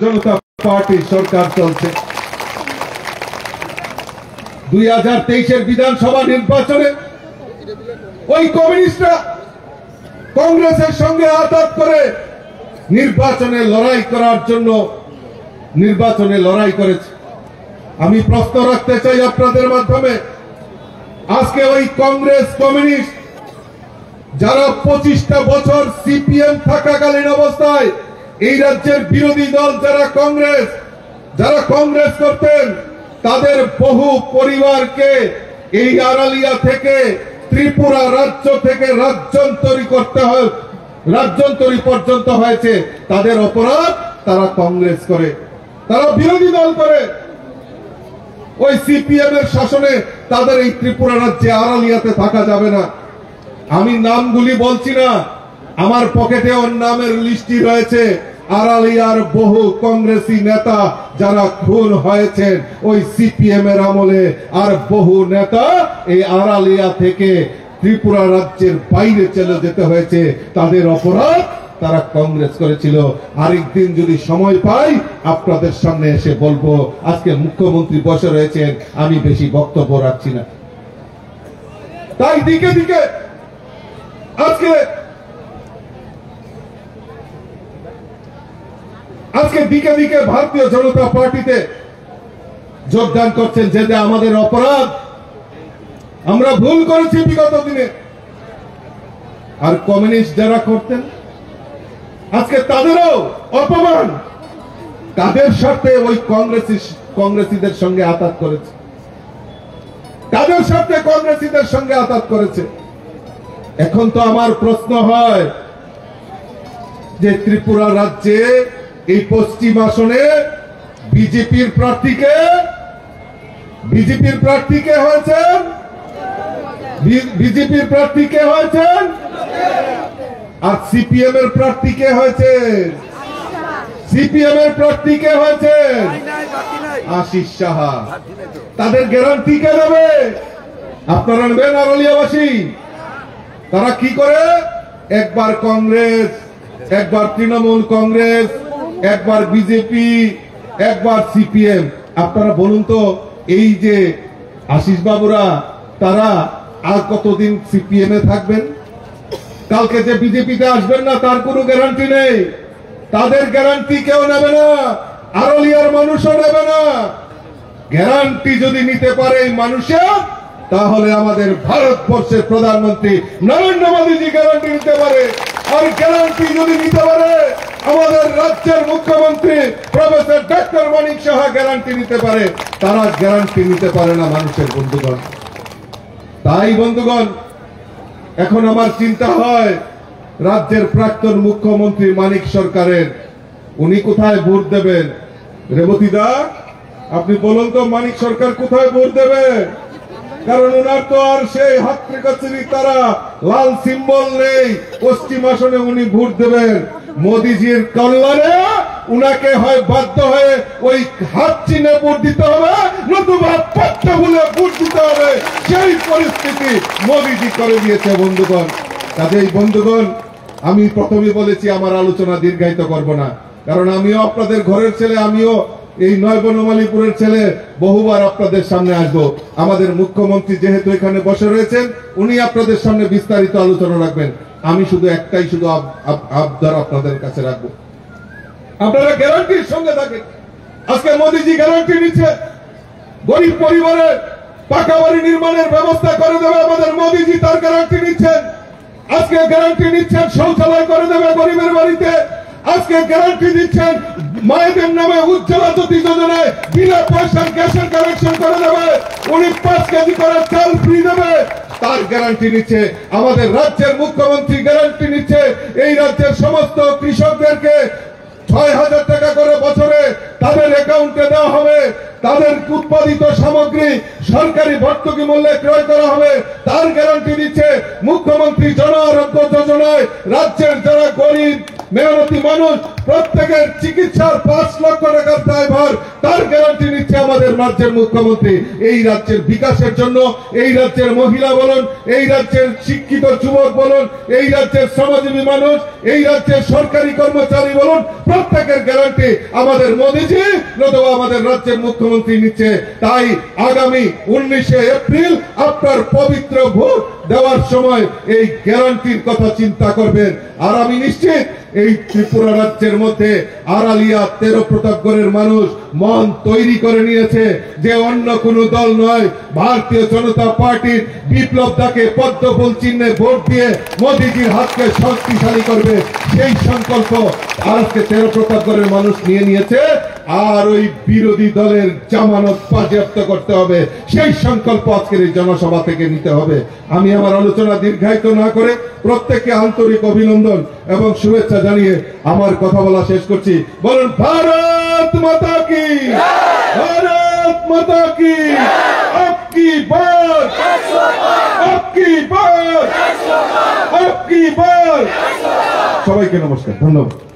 জনতা party সরকার চলছে। 2023-এর বিধানসভা নির্বাচনে ওই কমিউনিস্টরা কংগ্রেসের সঙ্গে আঘাত করে নির্বাচনে লড়াই করার জন্য লড়াই করেছে। আমি প্রশ্ন রাখতে চাই আপনাদের মাধ্যমে, আজকে ওই কংগ্রেস কমিউনিস্ট যারা 25টা বছর সিপিএম থাকাকালীন অবস্থায় এই রাজ্যের বিরোধী দল যারা কংগ্রেস করতেন, তাদের বহু পরিবারকে এই আড়ালিয়া থেকে ত্রিপুরা রাজ্য থেকে রাজ্যান্তরী পর্যন্ত হয়েছে। তাদের অপরাধ, তারা কংগ্রেস করে, তারা বিরোধী দল করে। ওই সিপিএম এর শাসনে তাদের এই ত্রিপুরা রাজ্যে আড়ালিয়াতে থাকা যাবে না। আমি নামগুলি বলছি না, আমার পকেটে ওর নামের লিস্টই রয়েছে। আড়ালিয়ার বহু কংগ্রেসী নেতা যারা খুন হয়েছেন ওই সিপিএম এর আমলে, আর বহু নেতা এই আড়ালিয়া থেকে ত্রিপুরা রাজ্যের বাইরে চলে যেতে হয়েছে। তাদের অপরাধ, তারা কংগ্রেস করেছিল। আরেকদিন যদি সময় পাই আপনাদের সামনে এসে বলবো। আজকে মুখ্যমন্ত্রী বসে রয়েছেন, আমি বেশি বক্তব্য রাখছি না। তাই দিকে দিকে আজকে দিকে দিকে ভারতীয় জনতা পার্টিতে যোগদান করছেন, যেটা আমাদের অপরাধ। আমরা ভুল করেছি বিগত দিনে। আর কমিউনিস্ট যারা করতেন, আজকে তাদেরও অপমান। তাদের সাথে ওই কংগ্রেসীদের সঙ্গে আঘাত করেছে, তাদের সাথে কংগ্রেসীদের সঙ্গে আঘাত করেছে। এখন তো আমার প্রশ্ন হয় যে ত্রিপুরা রাজ্যে এই পশ্চিম আসনে বিজেপির প্রার্থী কে হয়েছেন? বিজেপির প্রার্থী কে হয়েছেন? আর সিপিএম এর প্রার্থী কে হয়েছেন? সিপিএম এর প্রার্থী কে হয়েছেন? আশিস সাহা। তাদের গ্যারান্টি কে দেবে? আপনারা নেবেন আড়ালিয়াবাসী? তারা কি করে? একবার কংগ্রেস, একবার তৃণমূল কংগ্রেস, একবার বিজেপি, একবার সিপিএম। আপনারা বলুন তো, এই যে আশিস বাবুরা, তারা আর কতদিন সিপিএম এ থাকবেন? কালকে যে বিজেপিতে আসবেন না, তার কোনো গ্যারান্টি নেই। তাদের গ্যারান্টি কেউ নেবে না, আড়ালিয়ার মানুষও নেবে না। গ্যারান্টি যদি নিতে পারে মানুষের, তাহলে আমাদের ভারতবর্ষের প্রধানমন্ত্রী নরেন্দ্র মোদীজি গ্যারান্টি নিতে পারে। আর গ্যারান্টি যদি নিতে পারে আমাদের রাজ্যের মুখ্যমন্ত্রী professor doctor Manik Saha guarantee নিতে পারে। তারা গ্যারান্টি নিতে পারে না মানুষের। বন্ধুগণ, তাই বন্ধুগণ, এখন আমার চিন্তা হয় রাজ্যের প্রাক্তন মুখ্যমন্ত্রী মানিক সরকারের, উনি কোথায় ভোট দেবেন? রেবতী দা, আপনি বলুন তো, মানিক সরকার কোথায় ভোট দেবে? কারণ উনার তো আর সেই হাতরে কাছারি তারা লাল সিম্বল নেই। পশ্চিম আসনে উনি ভোট দেবেন মোদিজির কল্যাণে। উনাকে হয় বাধ্য হয়ে ওই হাত চিহ্নে ভোট দিতে হবে, নতুবা পথটা ভুলে ভোট দিতে হবে। সেই পরিস্থিতি মোদিজি করে দিয়েছে বন্ধুগণ। কাজেই বন্ধুগণ, আমি প্রথমে বলেছি আমার আলোচনা দীর্ঘায়িত করব না, কারণ আমিও আপনাদের ঘরের ছেলে, আমিও এই নয় বনমালীপুরের ছেলে। বহুবার আপনাদের সামনে আসবো। আমাদের মুখ্যমন্ত্রী যেহেতু এখানে বসে রয়েছেন, উনি আপনাদের সামনে বিস্তারিত আলোচনা রাখবেন। আমি শুধু আবদার আপনাদের কাছে রাখবো, আপনারা গ্যারান্টির সঙ্গে থাকেন। আজকে মোদিজি গ্যারান্টি নিচ্ছে গরিব পরিবারের পাকা বাড়ি নির্মাণের ব্যবস্থা করে দেবে আমাদের মোদিজি, তার গ্যারান্টি নিচ্ছেন। আজকে গ্যারান্টি নিচ্ছেন শৌচালয় করে দেবে গরিবের বাড়িতে। আজকে গ্যারান্টি দিচ্ছেন মায়েদের নামে উজ্জ্বলা জ্যোতি যোজনায় বিনা পয়সার গ্যাসের কানেকশন করে দেবে। উনি 5 কেজি করে চাল ফ্রি দেবে, তার গ্যারান্টি নিচ্ছে। আমাদের রাজ্যের মুখ্যমন্ত্রী গ্যারান্টি নিচ্ছে এই রাজ্যের সমস্ত কৃষকদেরকে 6,000 টাকা করে বছরে তাদের অ্যাকাউন্টে দেওয়া হবে। তাদের উৎপাদিত সামগ্রী সরকারি ভর্তুকি মূল্যে ক্রয় করা হবে, তার গ্যারান্টি দিচ্ছে। মুখ্যমন্ত্রী জন আরোগ্য যোজনায় রাজ্যের যারা গরিব মেহনতি মানুষ প্রত্যেকের চিকিৎসার 5 লক্ষ টাকার দায়ভার তার গ্যারান্টি নিচ্ছে আমাদের রাজ্যের মুখ্যমন্ত্রী। এই রাজ্যের বিকাশের জন্য, এই রাজ্যের মহিলা বলুন, এই রাজ্যের শিক্ষিত যুবক বলুন, এই রাজ্যের শ্রমজীবী মানুষ, এই রাজ্যের সরকারি কর্মচারী বলুন, প্রত্যেকের গ্যারান্টি আমাদের মোদীজি নতুবা আমাদের রাজ্যের মুখ্যমন্ত্রী নিচ্ছে। তাই আগামী 19শে এপ্রিল আপনার পবিত্র ভোট দেওয়ার সময় এই গ্যারান্টির কথা চিন্তা করবেন। আর আমি নিশ্চিত এই ত্রিপুরা রাজ্যের মধ্যে আড়ালিয়া 13 প্রতাপগড়ের মানুষ মন তৈরি করে নিয়েছে যে অন্য কোন দল নয়, ভারতীয় জনতা পার্টির বিপ্লব দাকে পদ্মফুল চিহ্নে ভোট দিয়ে মোদীজির হাতকে শক্তিশালী করবে। সেই সংকল্প আজকে 13 প্রতাপগড়ের মানুষ নিয়ে নিয়েছে। আর ওই বিরোধী দলের জামানত বাজেয়াপ্ত করতে হবে, সেই সংকল্প আজকের এই জনসভা থেকে নিতে হবে। আমি আমার আলোচনা দীর্ঘায়িত না করে প্রত্যেককে আন্তরিক অভিনন্দন এবং শুভেচ্ছা জানিয়ে আমার কথা বলা শেষ করছি। বলুন ভারত মাতা কি, ভারত মাতা কি, আপকি বার, আপকি বার, আপকি বার। সবাইকে নমস্কার, ধন্যবাদ।